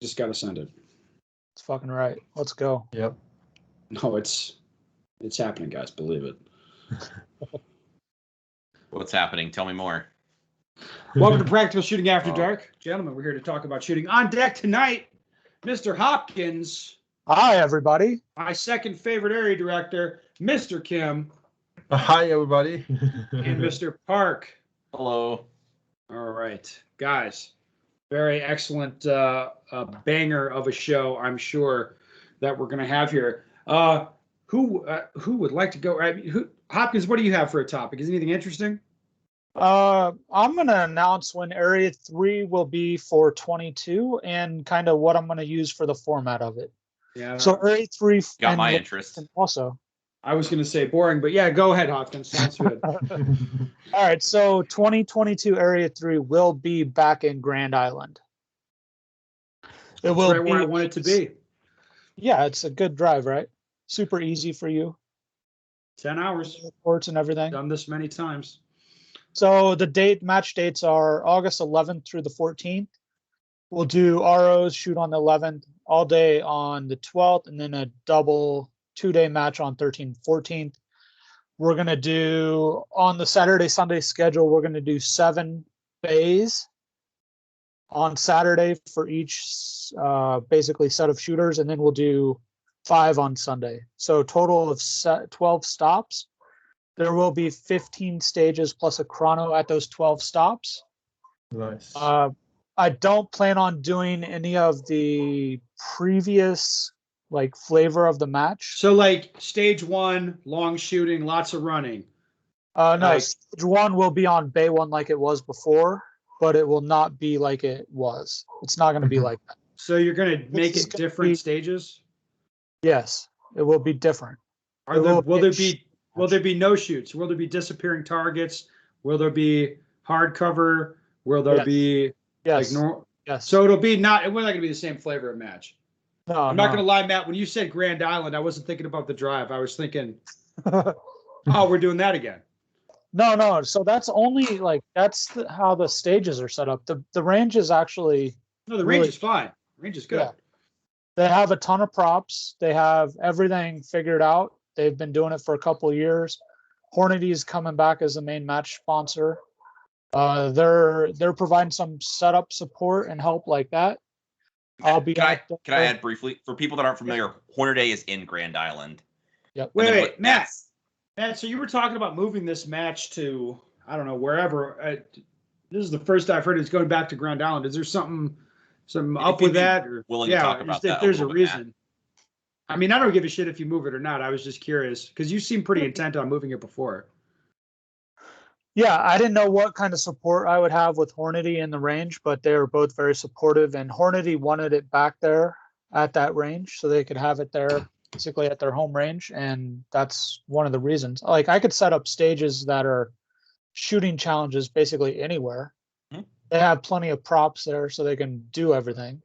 Just got to send it. It's fucking right. Let's go. Yep. No, it's happening, guys. Believe it. What's happening? Tell me more. Welcome to Practical Shooting After Dark. Gentlemen, we're here to talk about shooting. On deck tonight, Mr. Hopkins. Hi, everybody. My second favorite area director, Mr. Kim. Hi, everybody. And Mr. Park. Hello. All right, guys. Very excellent banger of a show, I'm sure, that we're going to have here. Who would like to go? Hopkins, what do you have for a topic? Is anything interesting? I'm going to announce when Area 3 will be for 22 and kind of what I'm going to use for the format of it. Yeah. So Area 3 got my interest. Also. I was going to say boring, but yeah, go ahead, Hopkins. Sounds good. All right, so 2022 Area 3 will be back in Grand Island. That's will right where I want it to be. Yeah, it's a good drive, right? Super easy for you. 10 hours. Reports and everything. Done this many times. So the match dates are August 11th through the 14th. We'll do ROs, shoot on the 11th, all day on the 12th, and then a double 2-day match on 13th, 14th. We're going to do, on the Saturday, Sunday schedule, we're going to do 7 bays on Saturday for each basically set of shooters, and then we'll do 5 on Sunday. So total of 12 stops. There will be 15 stages plus a chrono at those 12 stops. Nice. I don't plan on doing any of the previous like flavor of the match. So like stage 1, long shooting, lots of running. No, stage 1 will be on Bay 1 like it was before, but it will not be like it was. It's not going to be like that. So you're going to make it different stages? Yes, it will be different. Will there be no shoots? Will there be disappearing targets? Will there be hardcover? Will there be yes? Yes. So we're not going to be the same flavor of match. No, I'm not going to lie, Matt. When you said Grand Island, I wasn't thinking about the drive. I was thinking, oh, we're doing that again. No. So that's only how the stages are set up. The range is actually the range is fine. The range is good. Yeah. They have a ton of props. They have everything figured out. They've been doing it for a couple of years. Hornady is coming back as the main match sponsor. They're providing some setup support and help like that. Can I add briefly for people that aren't familiar? Hornady is in Grand Island. Yep. Wait, Matt. So you were talking about moving this match to I don't know wherever. This is the first I've heard it's going back to Grand Island. Is there something up with that? Or willing to talk about that? If there's a reason. Matt. I mean, I don't give a shit if you move it or not. I was just curious because you seem pretty intent on moving it before. Yeah, I didn't know what kind of support I would have with Hornady in the range, but they were both very supportive, and Hornady wanted it back there at that range so they could have it there basically at their home range, and that's one of the reasons. Like, I could set up stages that are shooting challenges basically anywhere. Mm-hmm. They have plenty of props there so they can do everything.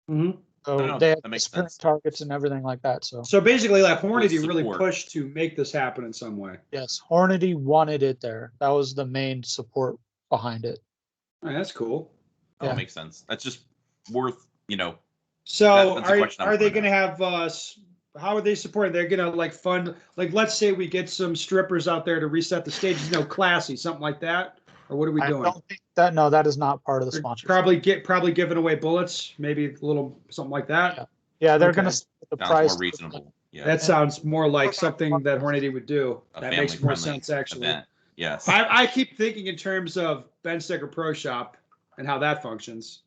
Mm-hmm. So they have targets and everything like that. So basically, like Hornady really pushed to make this happen in some way. Yes, Hornady wanted it there. That was the main support behind it. Oh, that's cool. That makes sense. That's just worth, So are they going to have? How are they supporting? They're going to fund. Let's say we get some strippers out there to reset the stages. Classy, something like that. Or what are we doing? I don't think that. No, that is not part of the sponsorship. Probably giving away bullets, maybe a little something like that. Yeah, they're going to the price more reasonable. Yeah, that sounds more like something that Hornady would do. That makes more sense, actually. Event. Yes. I keep thinking in terms of Ben Sticker Pro Shop and how that functions.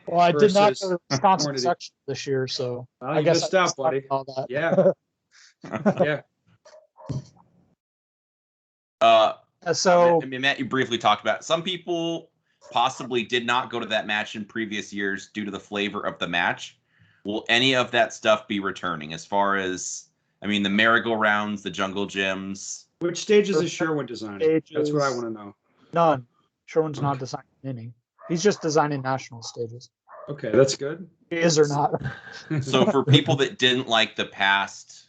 Well, I did not go to the Wisconsin section this year, so I guess missed out, buddy. All that. Yeah. Yeah. So, Matt, you briefly talked about it. Some people possibly did not go to that match in previous years due to the flavor of the match. Will any of that stuff be returning as far as, the merry-go-rounds, the jungle gyms? Which stages is Sherwin designing? That's what I want to know. None. Sherwin's not designing any. He's just designing national stages. Okay, that's good. He is or not. So for people that didn't like the past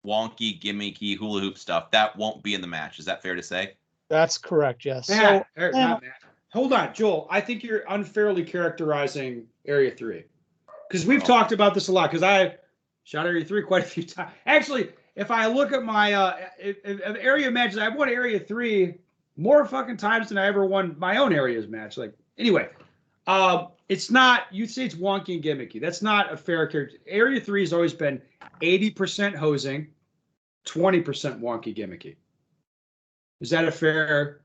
wonky, gimmicky hula hoop stuff, that won't be in the match. Is that fair to say? That's correct, yes. Hold on, Joel. I think you're unfairly characterizing Area 3. because we've talked about this a lot. Because I shot Area 3 quite a few times. Actually, if I look at my area matches, I've won Area 3 more fucking times than I ever won my own areas match. Like, anyway, it's not, you'd say it's wonky and gimmicky. That's not a fair character. Area 3 has always been 80% hosing, 20% wonky gimmicky. Is that a fair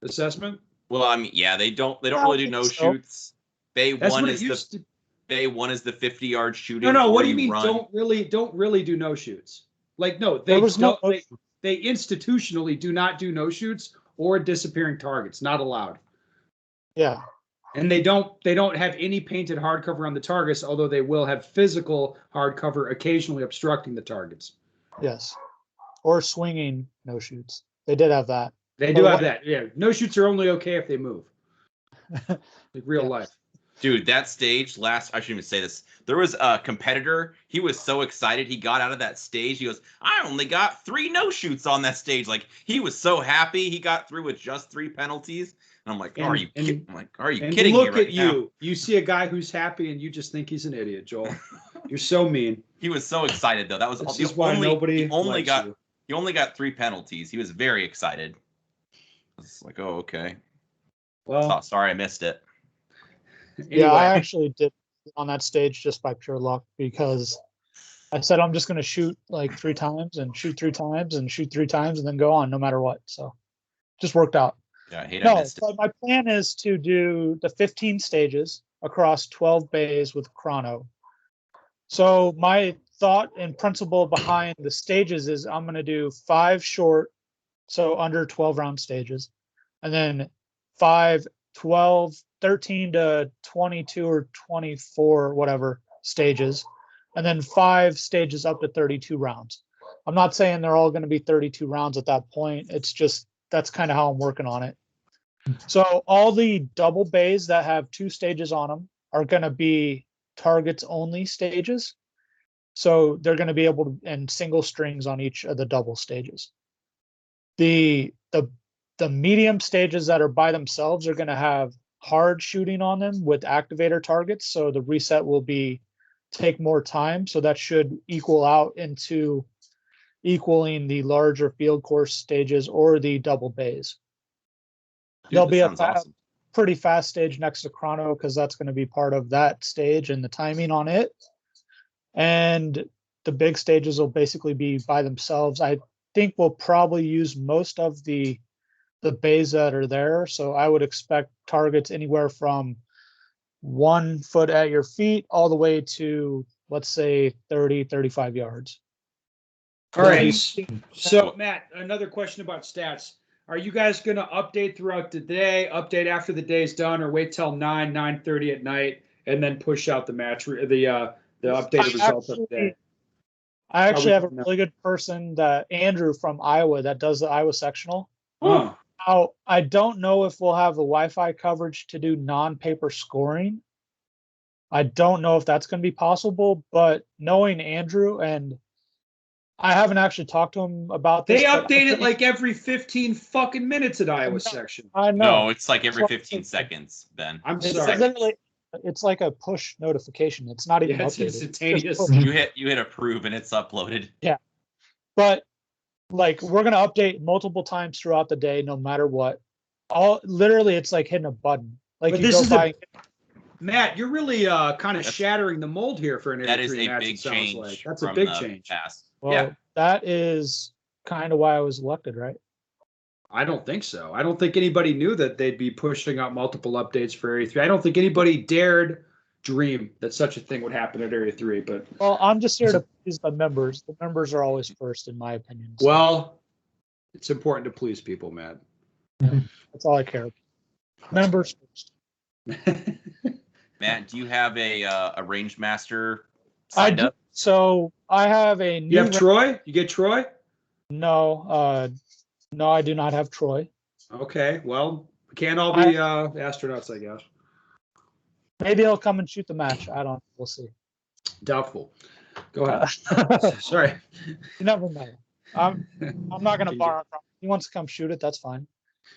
assessment? Well, I mean, yeah, they don't really do no shoots. Bay That's one what is it used to. Bay one is the 50-yard shooting. No, what where do you mean? run. Don't really do no shoots? Like, no, There was no. they institutionally do not do no shoots or disappearing targets. Not allowed. Yeah. And they don't have any painted hardcover on the targets, although they will have physical hardcover occasionally obstructing the targets. Yes. Or swinging no shoots. They did have that. They do have that. Yeah, no shoots are only okay if they move. Like real life. Dude, that stage I shouldn't even say this. There was a competitor. He was so excited he got out of that stage. He goes, I only got 3 no shoots on that stage. Like, he was so happy he got through with just 3 penalties. And I'm like, are you kidding me Look right at now? you. You see a guy who's happy and you just think he's an idiot, Joel. You're so mean. He was so excited though. That was This is why nobody likes you. He only got 3 penalties. He was very excited. I was like, oh, okay. Well, sorry I missed it. Anyway. Yeah, I actually did on that stage just by pure luck because I said I'm just going to shoot like 3 times and shoot 3 times and shoot 3 times and then go on no matter what. So just worked out. Yeah, I hate I missed it. But my plan is to do the 15 stages across 12 bays with chrono. So my thought and principle behind the stages is I'm going to do 5 short, so under 12 round stages, and then 5, 12, 13 to 22 or 24, whatever stages, and then 5 stages up to 32 rounds. I'm not saying they're all going to be 32 rounds at that point. It's just, that's kind of how I'm working on it. So all the double bays that have 2 stages on them are going to be targets only stages. So they're going to be able to, and single strings on each of the double stages. The medium stages that are by themselves are going to have hard shooting on them with activator targets. So the reset will take more time. So that should equal out into equaling the larger field course stages or the double bays. Dude, There'll be a awesome. pretty fast stage next to chrono because that's going to be part of that stage and the timing on it. And the big stages will basically be by themselves. I think we'll probably use most of the bays that are there. So I would expect targets anywhere from 1 foot at your feet all the way to, let's say, 30, 35 yards. All right. So, Matt, another question about stats. Are you guys going to update throughout the day, update after the day's done, or wait till 9:30 at night and then push out the match, the updated results of the day? I actually have a really good person, Andrew from Iowa, that does the Iowa sectional. Oh. Now, I don't know if we'll have the Wi-Fi coverage to do non-paper scoring. I don't know if that's going to be possible, but knowing Andrew, and I haven't actually talked to him about this. They update it like every 15 fucking minutes at Iowa section. I know. No, it's like every 15 seconds, Ben. I'm sorry. It's like a push notification. It's not even it's updated. instantaneous. You hit approve and it's uploaded. Yeah. But like we're gonna update multiple times throughout the day, no matter what. Literally it's like hitting a button. Like but this is Matt, you're really kind of shattering the mold here for an That is a match, big change. Like. That's a big change. Past. Well, yeah. That is kind of why I was elected, right? I don't think so. I don't think anybody knew that they'd be pushing out multiple updates for Area 3. I don't think anybody dared dream that such a thing would happen at Area 3. But well, I'm just here to please the members. The members are always first, in my opinion. So. Well, it's important to please people, Matt. That's all I care about. Members first. Matt, do you have a range master signed up? So I have a new. You have Troy? You get Troy? No, no, I do not have Troy. Okay, well, we can't all be astronauts, I guess. Maybe he'll come and shoot the match. I don't know. We'll see. Doubtful. Go ahead. Sorry. You never know. I'm not going to borrow. He wants to come shoot it. That's fine.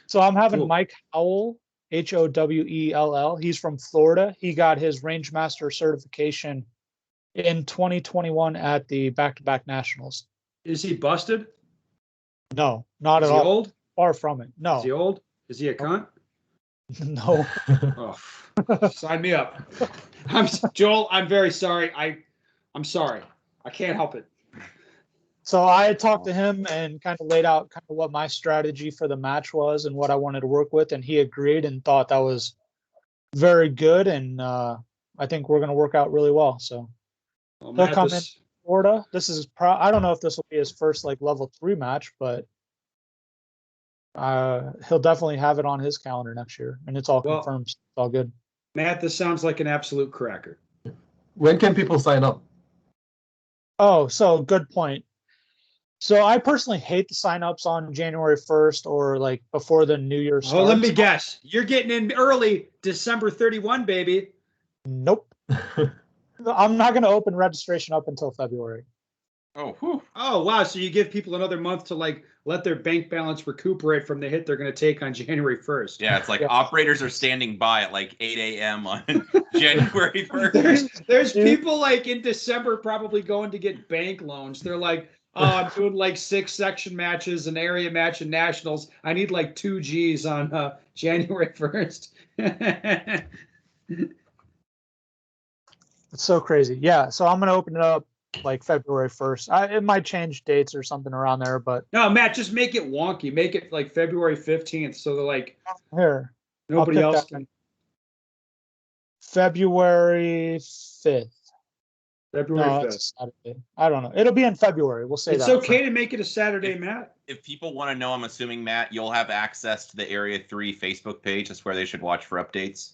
So I'm having Mike Howell Howell. He's from Florida. He got his Rangemaster certification in 2021 at the back-to-back nationals. Is he busted? No, not Is at he all. old? Far from it. No. Is he old? Is he a cunt? No. Oh, sign me up. Joel, I'm very sorry. I'm sorry. I can't help it. So I talked to him and kind of laid out kind of what my strategy for the match was and what I wanted to work with, and he agreed and thought that was very good, and I think we're going to work out really well. So Well, he'll Matt, come in Florida. This is I don't know if this will be his first like level 3 match, but he'll definitely have it on his calendar next year, and it's all confirmed. So it's all good. Matt, this sounds like an absolute cracker. When can people sign up? Oh, so good point. So I personally hate the signups on January 1st or like before the New Year starts. Oh, let me guess. You're getting in early, December 31, baby. Nope. I'm not going to open registration up until February. Oh, whew. Oh, wow. So you give people another month to like let their bank balance recuperate from the hit they're going to take on January 1st. Yeah, it's like operators are standing by at like 8 a.m. on January 1st. There's people like in December probably going to get bank loans. They're like, oh, I'm doing like 6 section matches, an area match, and nationals. I need like 2 G's on January 1st. It's so crazy. Yeah. So I'm going to open it up like February 1st. It might change dates or something around there, but. No, Matt, just make it wonky. Make it like February 15th so they're like, here. nobody else can. February 5th. February 5th. It's Saturday. I don't know. It'll be in February. We'll say it's that. It's okay to make it a Saturday, Matt. If people want to know, I'm assuming, Matt, you'll have access to the Area 3 Facebook page. That's where they should watch for updates.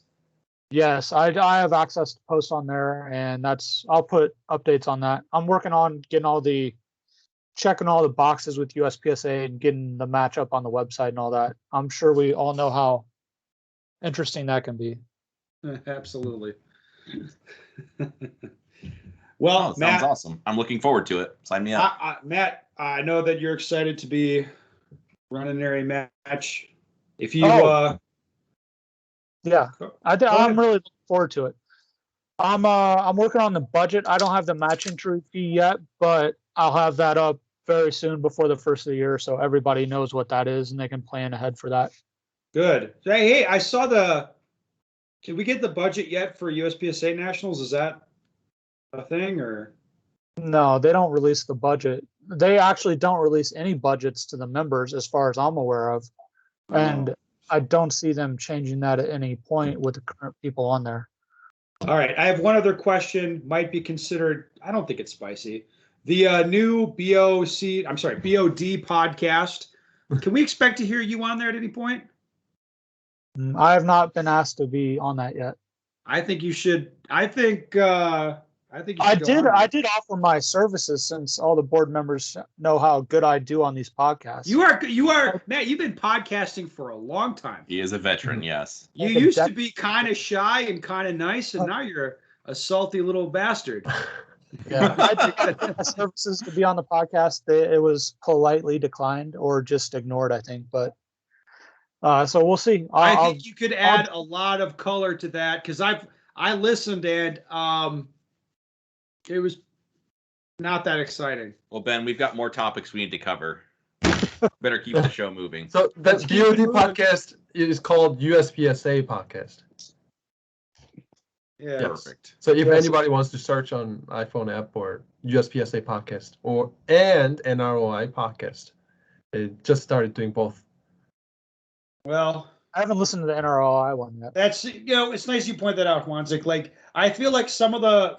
Yes, I have access to post on there, and I'll put updates on that. I'm working on checking all the boxes with USPSA and getting the matchup on the website and all that. I'm sure we all know how interesting that can be. Absolutely. Well, Matt, sounds awesome. I'm looking forward to it. Sign me up. Matt, I know that you're excited to be running an area match. If you, yeah, I'm really looking forward to it. I'm working on the budget. I don't have the match entry fee yet, but I'll have that up very soon before the first of the year, so everybody knows what that is and they can plan ahead for that. Good. Hey, I saw did we get the budget yet for USPSA Nationals? Is that a thing or? No, they don't release the budget. They actually don't release any budgets to the members as far as I'm aware of. And I don't see them changing that at any point with the current people on there. All right. I have one other question, might be considered, I don't think it's spicy. The new BOD podcast. Can we expect to hear you on there at any point? I have not been asked to be on that yet. I think you should. I think you I did offer my services since all the board members know how good I do on these podcasts. You are Matt, you've been podcasting for a long time. He is a veteran, yes. You used to be kind of shy and kind of nice, and now you're a salty little bastard. Yeah, I did my services to be on the podcast. It was politely declined or just ignored, I think. But so we'll see. I think you could add a lot of color to that because I listened and it was not that exciting. Well, Ben, we've got more topics we need to cover. Better keep the show moving. So that BOD podcast is called USPSA podcast. Yeah, Yes. Perfect. So if anybody wants to search on iPhone app or USPSA podcast and NROI podcast, it just started doing both. Well, I haven't listened to the NROI one yet. that's it's nice you point that out, Wanzik. Like I feel like some of the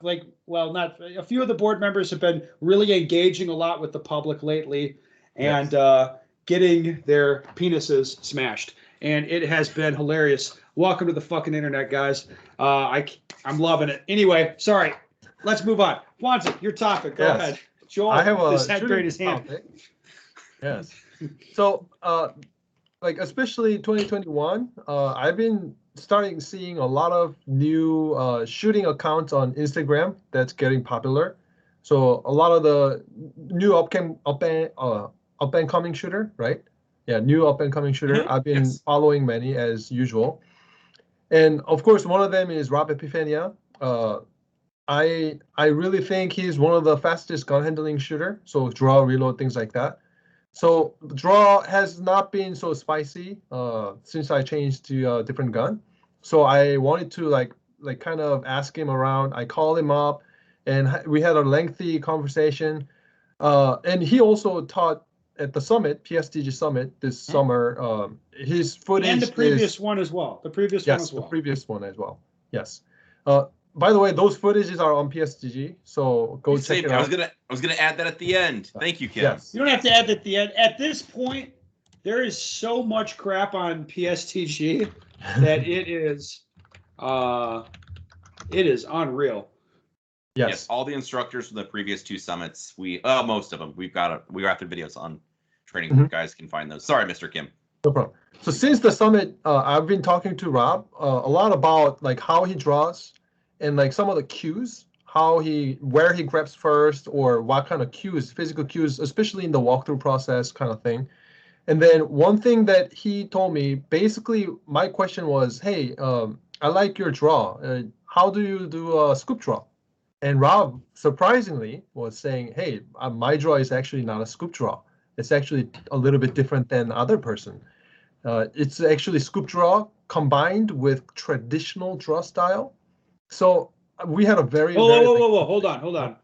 not a few of the board members have been really engaging a lot with the public lately and getting their penises smashed, and it has been hilarious. Welcome to the fucking internet, guys. I'm loving it. Anyway, sorry. Let's move on. Wanzik, your topic. Go ahead. Joel I have has had great his hand. topic. Yes. So especially 2021, I've been seeing a lot of new shooting accounts on Instagram that's getting popular. So a lot of the new up and coming shooter, right? Yeah, new up and coming shooter. I've been following many as usual. And of course, one of them is Rob Pifania. I really think he's one of the fastest gun handling shooter. So draw, reload, things like that. So draw has not been so spicy since I changed to a different gun. So I wanted to like kind of ask him around. I called him up, and we had a lengthy conversation. And he also taught at the summit, PSTG summit this summer. His footage and the previous one as well. The previous one as well. Yes, the previous one as well. Yes. By the way, those footages are on PSTG, so go check it out. I was gonna add that at the end. Thank you, Kim. Yes. You don't have to add that at the end. At this point, there is so much crap on PSTG that it is unreal. Yes. All the instructors from the previous 2 summits, most of them, we got their videos on training. You guys can find those. Sorry, Mr. Kim. No problem. So since the summit, I've been talking to Rob a lot about like how he draws and like some of the cues, where he grabs first, or what kind of cues, physical cues, especially in the walkthrough process kind of thing. And then one thing that he told me, basically my question was, hey, I like your draw. How do you do a scoop draw? And Rob, surprisingly, was saying, hey, my draw is actually not a scoop draw. It's actually a little bit different than other person. It's actually scoop draw combined with traditional draw style. So we had a very whoa, hold on.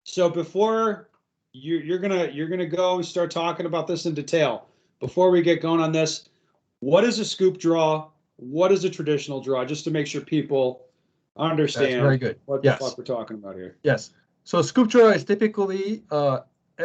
So before you're gonna go and start talking about this in detail, before we get going on this, what is a scoop draw? What is a traditional draw? Just to make sure people understand. That's very good. What the fuck we're talking about here. Yes. So scoop draw is typically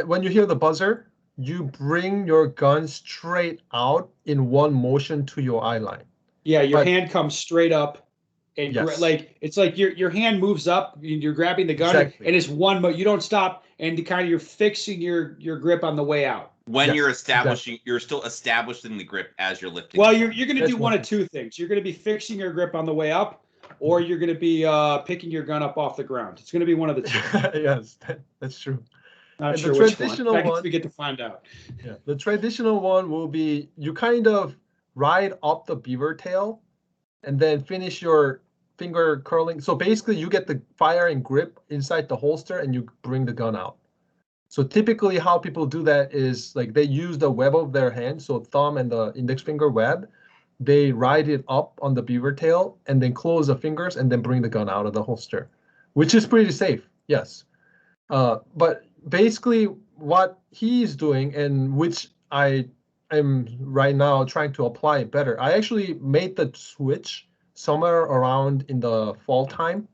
when you hear the buzzer, you bring your gun straight out in one motion to your eye line. Yeah, your hand comes straight up, and Yes. like it's like your hand moves up, and you're grabbing the gun, Exactly. and it's one, but you don't stop, and you're fixing your grip on the way out. When Yes, you're establishing, you're still establishing the grip as you're lifting. Well, you're going to That's do one of two things. You're going to be fixing your grip on the way up, or you're going to be picking your gun up off the ground. It's going to be one of the two. Yes, that's true. Not And sure the which traditional one. I guess one- we get to find out. Yeah, the traditional one will be you kind of ride up the beaver tail and then finish your finger curling. So basically you get the firing grip inside the holster and you bring the gun out. So typically how people do that is like they use the web of their hand, so thumb and the index finger web, they ride it up on the beaver tail and then close the fingers and then bring the gun out of the holster, which is pretty safe, yes. But basically what he's doing, and which I am right now trying to apply better, I actually made the switch somewhere around in the fall time.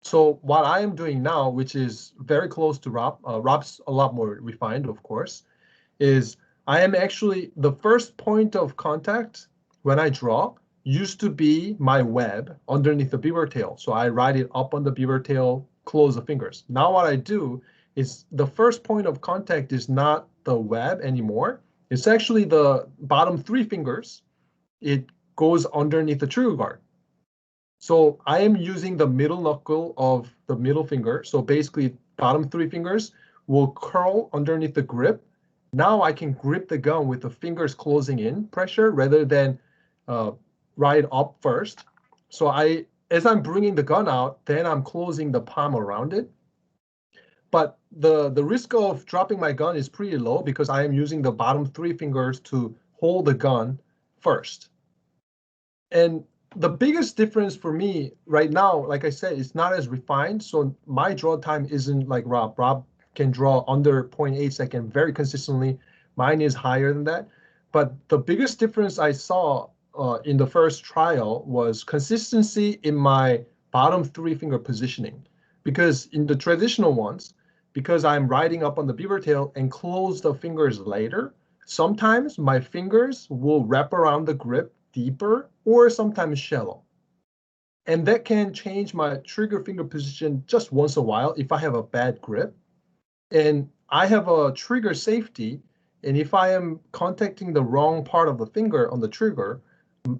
So what I am doing now, which is very close to Rob, Rob's a lot more refined, of course, is I am actually, the first point of contact when I draw used to be my web underneath the beaver tail. So I ride it up on the beaver tail, close the fingers. Now what I do is the first point of contact is not the web anymore. It's actually the bottom 3 fingers. It goes underneath the trigger guard. So I am using the middle knuckle of the middle finger. So basically bottom 3 fingers will curl underneath the grip. Now I can grip the gun with the fingers closing in pressure rather than ride up first. So as I'm bringing the gun out, then I'm closing the palm around it. But the risk of dropping my gun is pretty low because I am using the bottom 3 fingers to hold the gun first. And the biggest difference for me right now, like I said, it's not as refined. So my draw time isn't like Rob. Rob can draw under 0.8 second very consistently. Mine is higher than that. But the biggest difference I saw in the first trial was consistency in my bottom 3 finger positioning. Because in the traditional ones, because I'm riding up on the beaver tail and close the fingers later, sometimes my fingers will wrap around the grip deeper or sometimes shallow. And that can change my trigger finger position just once a while if I have a bad grip. And I have a trigger safety. And if I am contacting the wrong part of the finger on the trigger,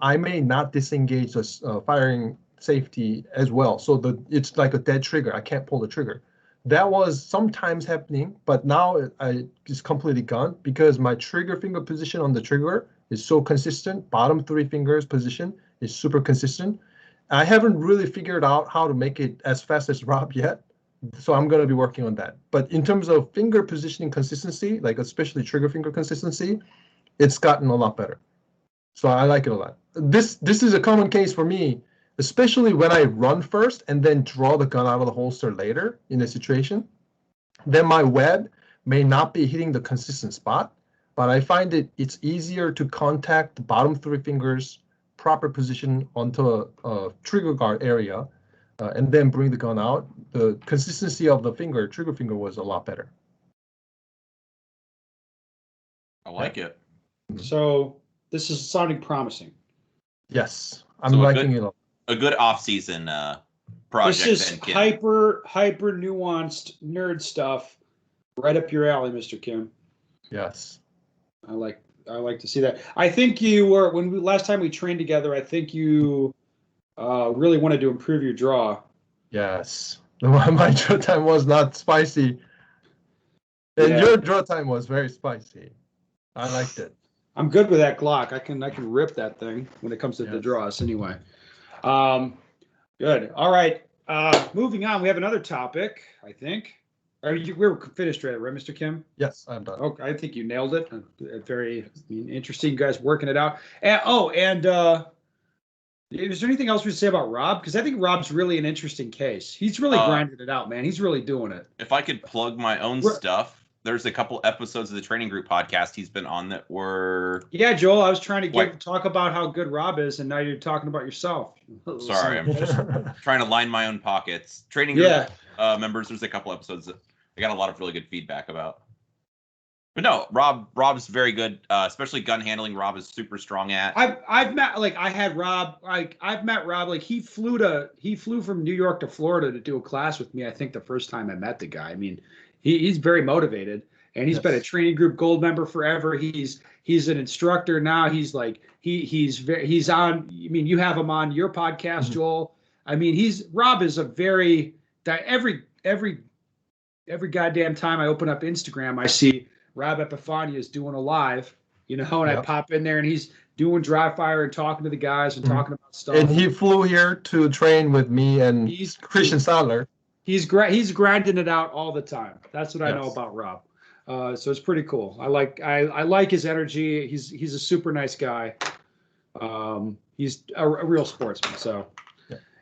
I may not disengage the firing safety as well. So it's like a dead trigger. I can't pull the trigger. That was sometimes happening, but now it's completely gone because my trigger finger position on the trigger is so consistent. Bottom 3 fingers position is super consistent. I haven't really figured out how to make it as fast as Rob yet. So I'm going to be working on that. But in terms of finger positioning consistency, like especially trigger finger consistency, it's gotten a lot better. So I like it a lot. This is a common case for me, especially when I run first and then draw the gun out of the holster later in a situation. Then my web may not be hitting the consistent spot, but I find it's easier to contact the bottom 3 fingers, proper position onto a trigger guard area, and then bring the gun out. The consistency of the trigger finger was a lot better. I like it. So this is sounding promising. Yes, I'm So liking it. A good off-season project. This is then, Kim. hyper nuanced nerd stuff, right up your alley, Mr. Kim. Yes. I like to see that. I think you were last time we trained together. I think you really wanted to improve your draw. Yes. My draw time was not spicy, and Yeah. your draw time was very spicy. I liked it. I'm good with that Glock. I can rip that thing when it comes to the Yes. draws. Anyway, good. All right. Moving on. We have another topic. I think. We're finished, right, Mr. Kim? Yes, I'm done. Okay, I think you nailed it. Very interesting, guys, working it out. And is there anything else we should say about Rob? Because I think Rob's really an interesting case. He's really grinding it out, man. He's really doing it. If I could plug my own stuff, there's a couple episodes of the Training Group podcast he's been on that were. Yeah, Joel, I was trying to talk about how good Rob is, and now you're talking about yourself. Sorry, I'm just trying to line my own pockets. Training Group members, there's a couple episodes that I got a lot of really good feedback about. But no, Rob's very good, especially gun handling. Rob is super strong at. I've met Rob. I've met Rob. Like he flew from New York to Florida to do a class with me. I think the first time I met the guy. I mean, he's very motivated, and he's been a Training Group Gold member forever. He's an instructor now. He's on. I mean, you have him on your podcast, Joel. I mean, Rob is a very every goddamn time I open up Instagram, I see Rob at Pifania is doing a live, and I pop in there and he's doing dry fire and talking to the guys and talking about stuff. And he flew here to train with me and Christian Sadler. He's grinding it out all the time. That's what I know about Rob. So it's pretty cool. I like his energy. He's a super nice guy. He's a real sportsman. So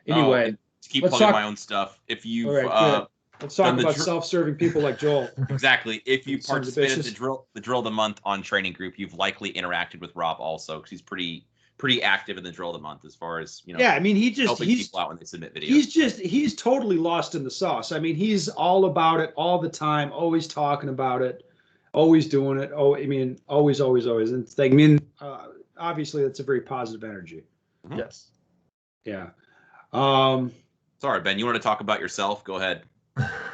anyway, to keep plugging my own stuff. If you've let's talk about self-serving people like Joel. Exactly. If you participated in the drill of the month on Training Group, you've likely interacted with Rob also, because he's pretty active in the drill of the month as far as Yeah, I mean, he's helping people out when they submit videos. He's totally lost in the sauce. I mean, he's all about it all the time, always talking about it, always doing it. Oh, I mean, always. And it's like, I mean, obviously, that's a very positive energy. Mm-hmm. Yes. Yeah. Sorry, Ben. You want to talk about yourself? Go ahead.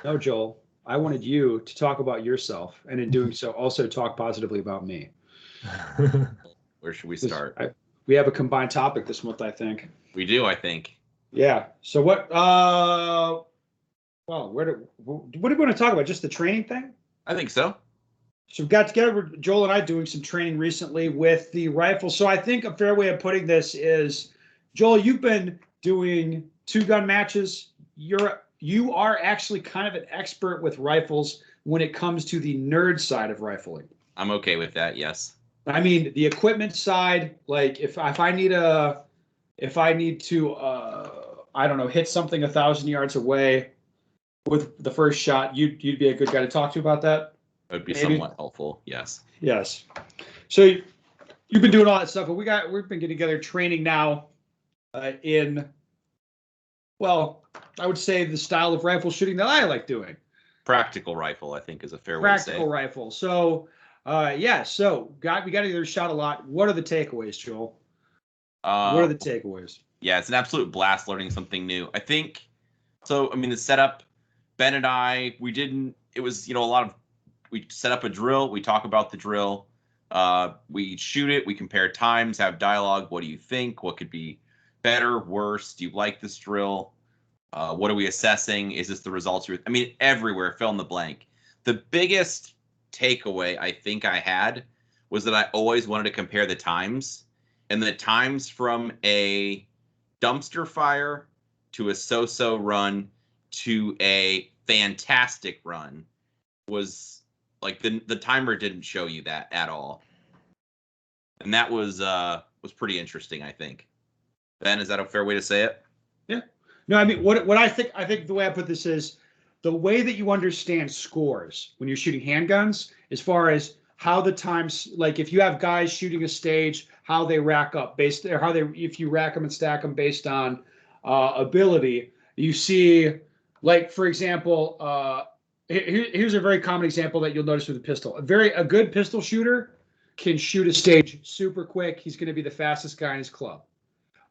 No, Joel, I wanted you to talk about yourself, and in doing so, also talk positively about me. Where should we start? We have a combined topic this month, I think. We do, I think. Yeah. So what? Well, what do we want to talk about? Just the training thing? I think so. So we got together, Joel and I, doing some training recently with the rifle. So I think a fair way of putting this is, Joel, you've been doing 2-gun matches. You are actually kind of an expert with rifles when it comes to the nerd side of rifling. I'm okay with that. Yes. I mean, the equipment side, like if I need to I don't know, hit something 1,000 yards away with the first shot, you'd be a good guy to talk to about that. It would be somewhat helpful. Yes. Yes. So you've been doing all that stuff, but we've been getting together training now in, well, I would say the style of rifle shooting that I like doing. Practical rifle, I think, is a fair way to say. Practical rifle. So, so we got together, shot a lot. What are the takeaways, Joel? What are the takeaways? Yeah, it's an absolute blast learning something new. I think, so, I mean, the setup, Ben and I, it was, we set up a drill, we talk about the drill, we shoot it, we compare times, have dialogue. What do you think? What could be better, worse? Do you like this drill? What are we assessing? Is this the results everywhere, fill in the blank. The biggest takeaway I think I had was that I always wanted to compare the times, and the times from a dumpster fire to a so-so run to a fantastic run was like the timer didn't show you that at all. And that was pretty interesting, I think. Ben, is that a fair way to say it? Yeah. No, I mean, what I think the way I put this is the way that you understand scores when you're shooting handguns, as far as how the times, like if you have guys shooting a stage, how they rack up based, or how they, if you rack them and stack them based on ability, you see, like, for example, here's a very common example that you'll notice with a pistol. A good pistol shooter can shoot a stage super quick. He's going to be the fastest guy in his club.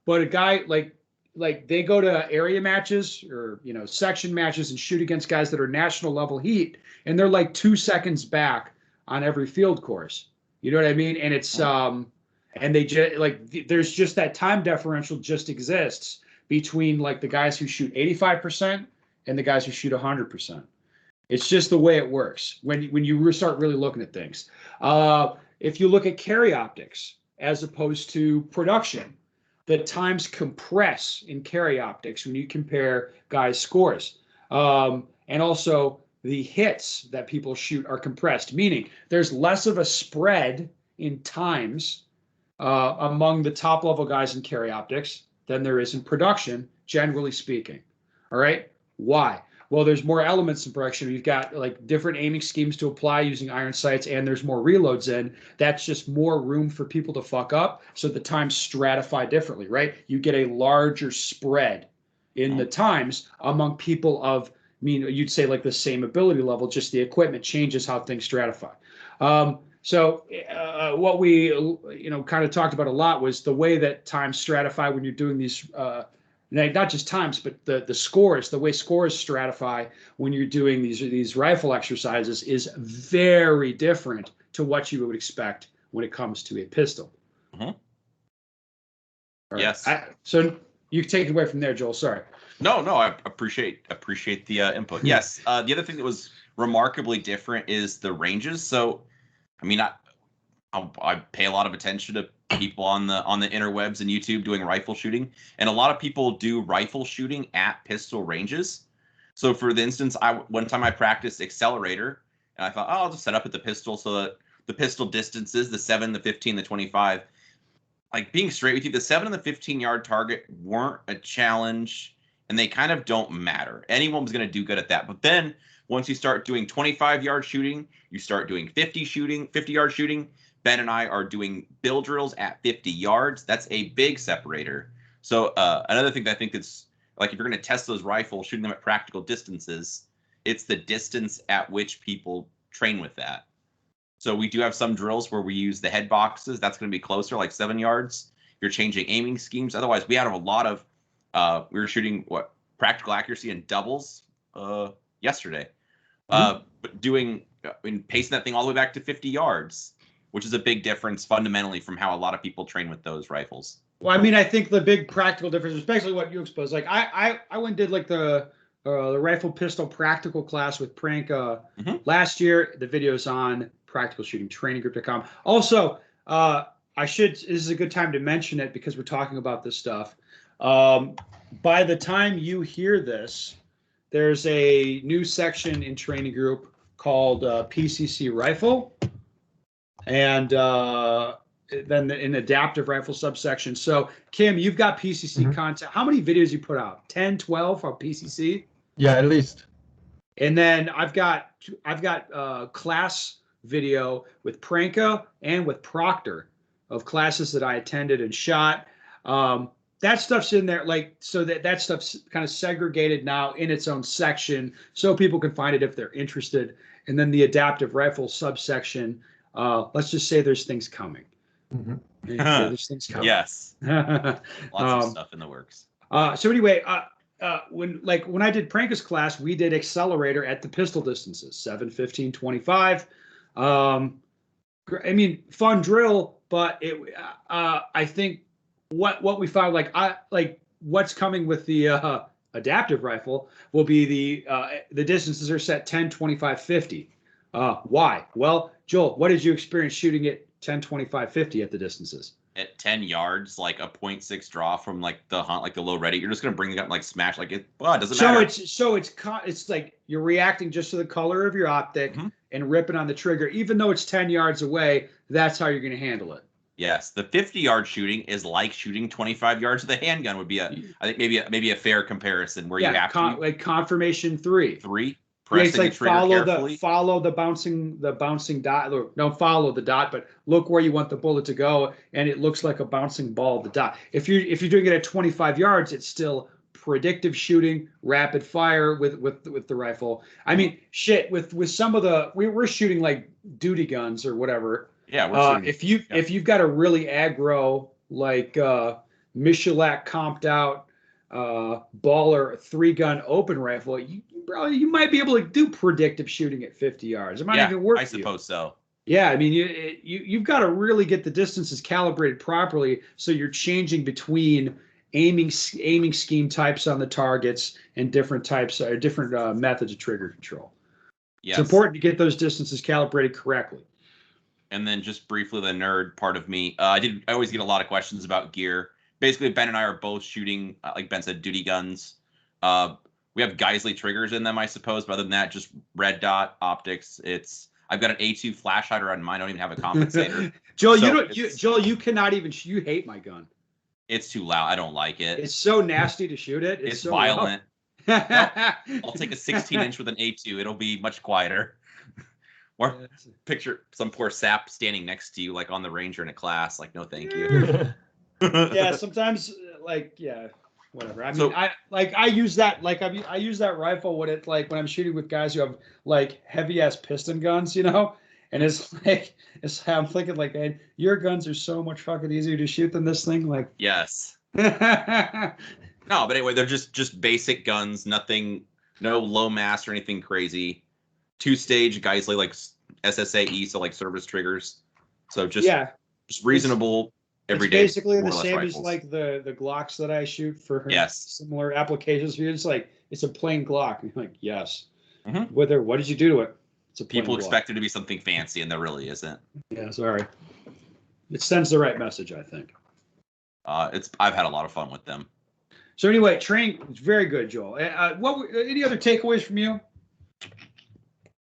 But a guy like they go to area matches or, you know, section matches and shoot against guys that are national level heat, and they're like 2 seconds back on every field course. You know what I mean? And it's and they just like there's just that time differential just exists between like the guys who shoot 85% and the guys who shoot 100%. It's just the way it works when you start really looking at things. If you look at carry optics as opposed to production, the times compress in carry optics when you compare guys' scores. And also the hits that people shoot are compressed, meaning there's less of a spread in times among the top level guys in carry optics than there is in production, generally speaking. All right. Why? Well, there's more elements in production. You've got like different aiming schemes to apply using iron sights, and there's more reloads in. That's just more room for people to fuck up. So the times stratify differently, right? You get a larger spread in the times among people of, I mean, you'd say like the same ability level, just the equipment changes how things stratify. What we, you know, kind of talked about a lot was the way that times stratify when you're doing these not just times, but the scores, the way scores stratify when you're doing these rifle exercises is very different to what you would expect when it comes to a pistol. Mm-hmm. Right. Yes. So you can take it away from there, Joel. Sorry. No, I appreciate the input. Yes. The other thing that was remarkably different is the ranges. So, I mean, I pay a lot of attention to people on the interwebs and YouTube doing rifle shooting, and a lot of people do rifle shooting at pistol ranges. So for the instance, one time I practiced accelerator, and I thought, oh, I'll just set up at the pistol so that the pistol distances, the 7, the 15, the 25, like being straight with you, the 7 and the 15-yard target weren't a challenge, and they kind of don't matter. Anyone was going to do good at that. But then once you start doing 25-yard shooting, you start doing 50-yard shooting. Ben and I are doing bill drills at 50 yards. That's a big separator. So another thing that I think is, like, if you're going to test those rifles, shooting them at practical distances, it's the distance at which people train with that. So we do have some drills where we use the head boxes. That's going to be closer, like 7 yards. You're changing aiming schemes. Otherwise, we had a lot of, we were shooting practical accuracy in doubles yesterday. But pacing that thing all the way back to 50 yards. Which is a big difference fundamentally from how a lot of people train with those rifles. Well, I mean, I think the big practical difference, especially what you exposed, like I went and did like the rifle pistol practical class with Pranka last year. The video's on practicalshootingtraininggroup.com. Also, this is a good time to mention it because we're talking about this stuff. By the time you hear this, there's a new section in Training Group called PCC Rifle. And then an adaptive rifle subsection. So, Kim, you've got PCC content. How many videos you put out? 10, 12 on PCC? Yeah, at least. And then I've got class video with Pranka and with Proctor of classes that I attended and shot. That stuff's in there, like, so that stuff's kind of segregated now in its own section so people can find it if they're interested. And then the adaptive rifle subsection. Let's just say there's things coming. There's things coming. Yes. Lots of stuff in the works. So anyway, when I did Pranka's class, we did accelerator at the pistol distances, 7, 15, 25. I mean, fun drill, but I think what we found, like what's coming with the adaptive rifle will be the distances are set 10, 25, 50. Why? Well, Joel, what did you experience shooting at 10, 25, 50 at the distances? at 10 yards, like a 0.6 draw from like the hunt, like the low ready, you're just gonna bring the gun and, like smash like it. Well, it doesn't matter. It's like you're reacting just to the color of your optic and ripping on the trigger, even though it's 10 yards away. That's how you're going to handle it. Yes, the 50-yard shooting is like shooting 25 yards with a handgun. Would be I think maybe a fair comparison where you have to like confirmation 3. Pressing it's like the trigger carefully. follow the bouncing dot. Or don't follow the dot, but look where you want the bullet to go, and it looks like a bouncing ball. The dot. If you're doing it at 25 yards, it's still predictive shooting, rapid fire with the rifle. I mean, shit. With some of the we're shooting like duty guns or whatever. Yeah, we're shooting. If you've got a really aggro like Michelak comped out baller 3-gun open rifle, you might be able to do predictive shooting at 50 yards. It might even work. I suppose so. Yeah, I mean, you've got to really get the distances calibrated properly, so you're changing between aiming scheme types on the targets and different types or different methods of trigger control. Yes. It's important to get those distances calibrated correctly. And then just briefly, the nerd part of me, I always get a lot of questions about gear. Basically, Ben and I are both shooting, like Ben said, duty guns. We have Geisley triggers in them, I suppose. But other than that, just red dot optics. I've got an A2 flash hider on mine. I don't even have a compensator. Joel, you cannot even. You hate my gun. It's too loud. I don't like it. It's so nasty to shoot it. It's so violent. I'll take a 16-inch with an A2. It'll be much quieter. Or picture some poor sap standing next to you, like on the Ranger in a class. Like, no, thank you. Yeah, sometimes, whatever. I mean, I use that I use that rifle when when I'm shooting with guys who have like heavy ass piston guns, and I'm thinking like, man, your guns are so much fucking easier to shoot than this thing. Like, yes. No, but anyway, they're just basic guns. Nothing, no low mass or anything crazy. 2-stage Geisley, like SSAE, so like service triggers. So just reasonable everyday. It's basically the same rifles. As like the Glocks that I shoot for similar applications. It's like it's a plain Glock. And you're like, yes. Mm-hmm. What did you do to it? It's a plain People Glock. expect it to be something fancy, and there really isn't. Yeah, sorry. It sends the right message, I think. I've had a lot of fun with them. So anyway, training is very good, Joel. Any other takeaways from you?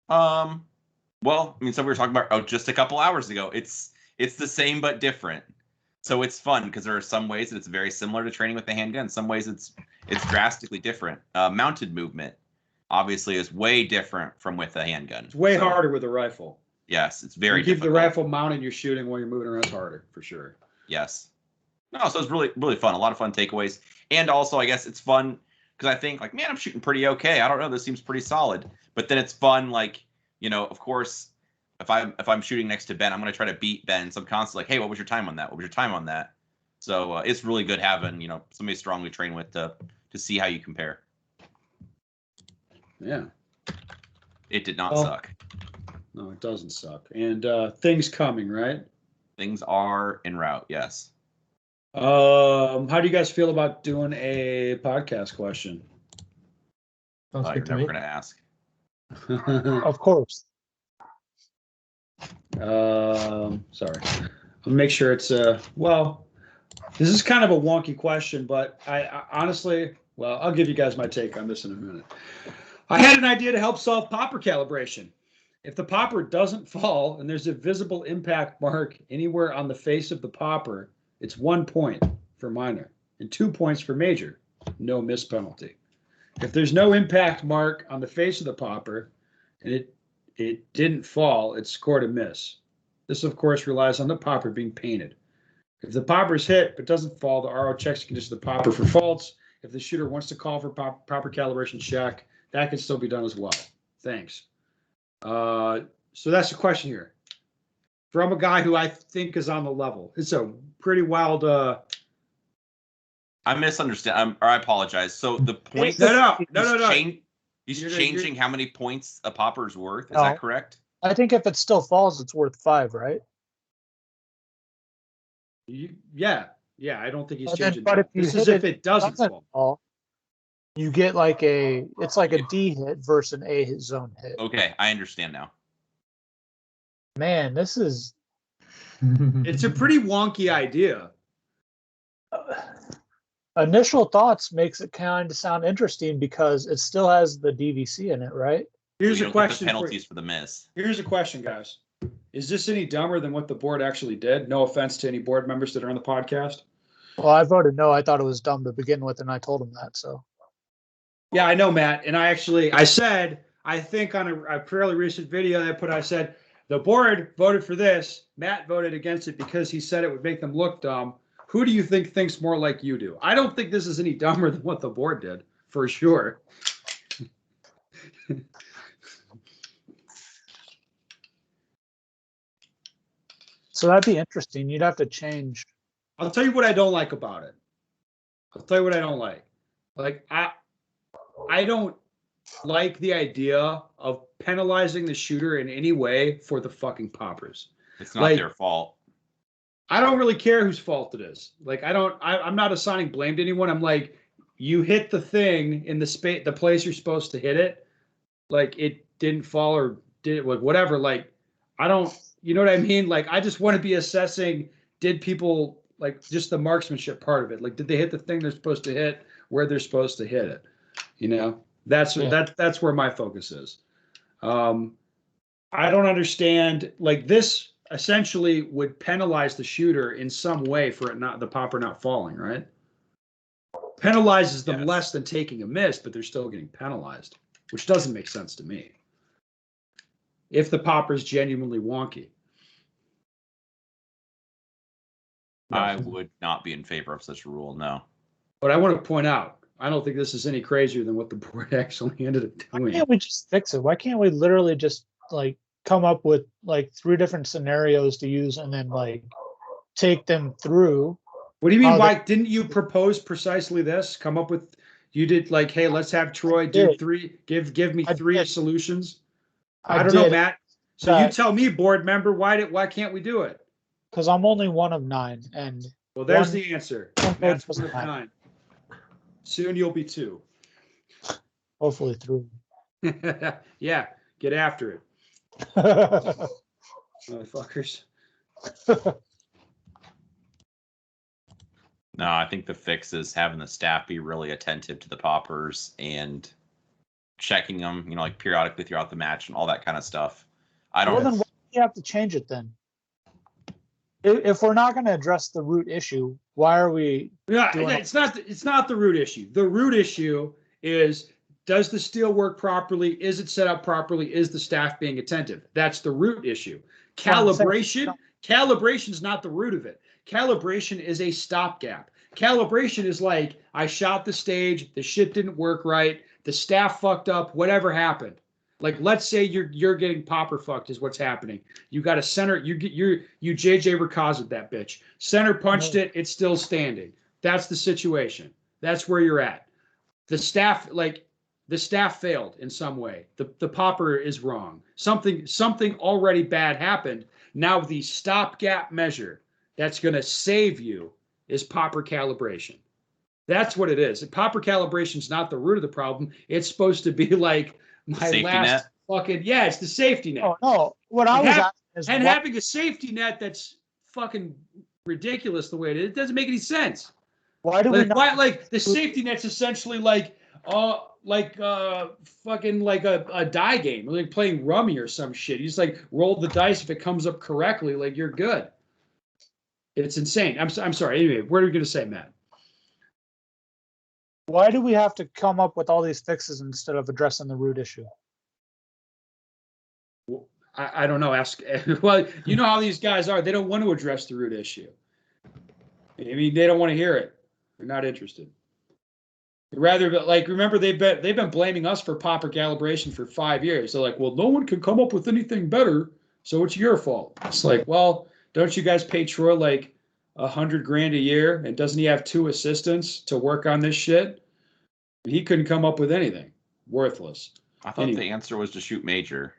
Well, I mean, so we were talking about just a couple hours ago. It's the same but different. So it's fun because there are some ways that it's very similar to training with the handgun. Some ways it's drastically different. Mounted movement obviously is way different from with a handgun. It's way harder with a rifle. Yes, it's very difficult. Keep the rifle mounted, you're shooting while you're moving around, it's harder for sure. Yes. No, so it's really, really fun. A lot of fun takeaways. And also, I guess it's fun because I think like, man, I'm shooting pretty okay. I don't know, this seems pretty solid. But then it's fun, like, of course, if I'm shooting next to Ben, I'm going to try to beat Ben. So I'm constantly like, hey, what was your time on that? What was your time on that? So it's really good having, somebody strongly trained with to see how you compare. Yeah. It did not suck. No, it doesn't suck. And things coming, right? Things are en route, yes. How do you guys feel about doing a podcast question? Sounds good to me. You're never going to ask. Of course. Sorry. I'll make sure it's this is kind of a wonky question, but I honestly, I'll give you guys my take on this in a minute. I had an idea to help solve popper calibration. If the popper doesn't fall and there's a visible impact mark anywhere on the face of the popper, it's 1 point for minor and 2 points for major. No miss penalty. If there's no impact mark on the face of the popper and it didn't fall, it's scored a miss. This, of course, relies on the popper being painted. If the popper is hit but doesn't fall, the RO checks the condition of the popper for faults. If the shooter wants to call for proper calibration check, that can still be done as well. Thanks. So that's the question here. From a guy who I think is on the level. It's a pretty wild. I misunderstand. Or I apologize. So the point. No. He's changing how many points a popper's worth. Is that correct? I think if it still falls, it's worth 5, right? Yeah. I don't think he's changing. But if it doesn't fall, you get it's like a D hit versus an A zone hit. Okay, I understand now. Man, this is It's a pretty wonky idea. Initial thoughts makes it kind of sound interesting because it still has the DVC in it, right? Here's You a don't get the question penalties for the miss. Here's a question, guys. Is this any dumber than what the board actually did? No offense to any board members that are on the podcast. Well, I voted no. I thought it was dumb to begin with, and I told him that. So Yeah, I know, Matt. And I said, I think on a fairly recent video that I said, the board voted for this. Matt voted against it because he said it would make them look dumb. Who do you think thinks more like you do? I don't think this is any dumber than what the board did, for sure. So that'd be interesting. You'd have to change. I'll tell you what I don't like about it. I'll tell you what I don't like. Like, I don't like the idea of penalizing the shooter in any way for the fucking poppers. It's not Like, their fault. I don't really care whose fault it is. Like, I'm not assigning blame to anyone. I'm like, you hit the thing in the place you're supposed to hit it. Like, it didn't fall or did it, like, whatever. Like, I don't, you know what I mean? Like, I just want to be assessing, did people, like, just the marksmanship part of it. Like, did they hit the thing they're supposed to hit where they're supposed to hit it? You know, that's where my focus is. I don't understand, like, this essentially would penalize the shooter in some way for the popper not falling, right? Penalizes them less than taking a miss, but they're still getting penalized, which doesn't make sense to me. If the popper's genuinely wonky. I would not be in favor of such a rule, no. But I want to point out, I don't think this is any crazier than what the board actually ended up doing. Why can't we just fix it? Why can't we literally just like come up with like 3 different scenarios to use and then like take them through? What do you mean? Why didn't you propose precisely this? Come up with, you did like, hey, let's have Troy do 3, give me 3 solutions. I don't know, Matt. So you tell me, board member, why can't we do it? Because I'm only one of 9, and well, there's the answer. Matt's one of 9. Soon you'll be 2. Hopefully 3. Yeah, get after it, motherfuckers. No, I think the fix is having the staff be really attentive to the poppers and checking them, you know, like periodically throughout the match and all that kind of stuff. Well, then why do you have to change it then? If we're not going to address the root issue, why are we? Yeah, it's not the root issue. The root issue is, does the steel work properly? Is it set up properly? Is the staff being attentive? That's the root issue. Calibration is not the root of it. Calibration is a stopgap. Calibration is like, I shot the stage, the shit didn't work right, the staff fucked up, whatever happened. Like, let's say you're getting popper fucked is what's happening. You got a center, you JJ Rakaza'd that bitch. Center punched it, it's still standing. That's the situation. That's where you're at. The staff failed in some way. The popper is wrong. Something already bad happened. Now the stopgap measure that's going to save you is popper calibration. That's what it is. Popper calibration is not the root of the problem. It's supposed to be like my last fucking, it's the safety net. Oh no, what I was asking is, and having a safety net that's fucking ridiculous the way it is. It doesn't make any sense. Why do we not? Why, like, the safety net's essentially like fucking like a die game, like playing rummy or some shit. You just like roll the dice. If it comes up correctly, like, you're good. It's insane. I'm sorry. Anyway, what are we going to say, Matt? Why do we have to come up with all these fixes instead of addressing the root issue? I don't know. Well, you know how these guys are. They don't want to address the root issue. I mean, they don't want to hear it. They're not interested. Rather, like, remember, they've been blaming us for popper calibration for 5 years. They're like, well, no one can come up with anything better, so it's your fault. It's like, well, don't you guys pay Troy like $100,000 a year, and doesn't he have 2 assistants to work on this shit? He couldn't come up with anything. Worthless. I thought the answer was to shoot major.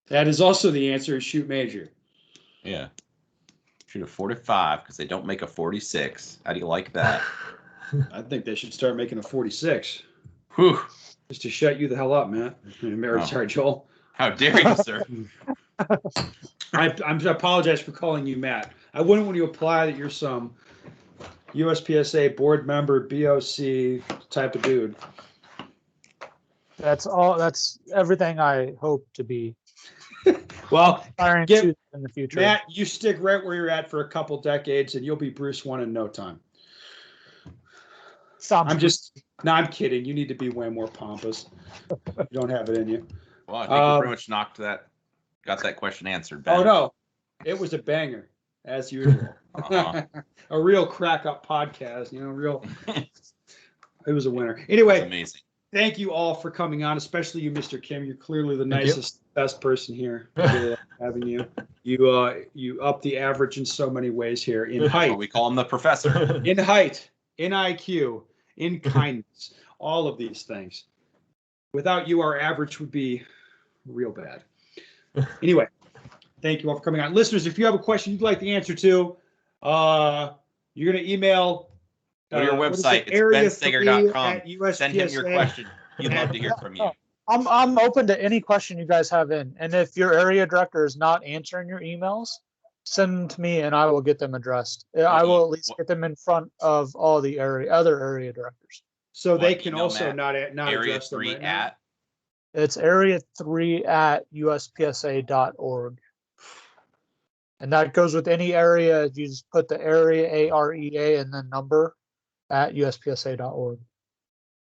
That is also the answer, is shoot major. Yeah. Shoot a 45 because they don't make a 46. How do you like that? I think they should start making a 46. Whew. Just to shut you the hell up, Matt. Sorry, Joel. How dare you, sir? I apologize for calling you Matt. I wouldn't want to apply that you're some USPSA board member, BOC type of dude. That's all. That's everything I hope to be. Well, Aspiring to in the future. Matt, you stick right where you're at for a couple decades, and you'll be Bruce 1 in no time. I'm kidding. You need to be way more pompous. You don't have it in you. Well, I think we pretty much got that question answered, Ben. Oh, no. It was a banger, as usual. A real crack-up podcast, real. It was a winner. Anyway, amazing. Thank you all for coming on, especially you, Mr. Kim. You're clearly the nicest, best person here. Really like having you. You up the average in so many ways here. In height. We call him the professor. In height, in IQ, in kindness, all of these things. Without you, our average would be real bad. Anyway, thank you all for coming on. Listeners, if you have a question you'd like the answer to, you're going to email go to your website. It's bensteger.com. Send him your question. He'd love to hear from you. I'm open to any question you guys have in. And if your area director is not answering your emails, send them to me and I will get them addressed. I will at least get them in front of all the other area directors. So they can also not area address them 3 right now? at. It's area3@uspsa.org. And that goes with any area. You just put the area, AREA, and then number at uspsa.org.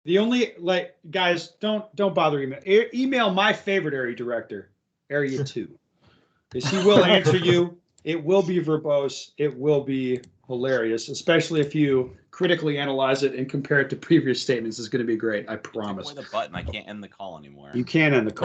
The only, guys, don't bother email my favorite area director, area 2, because he will answer you. It will be verbose. It will be hilarious, especially if you critically analyze it and compare it to previous statements. It's going to be great. I promise. The button. I can't end the call anymore. You can't end the call.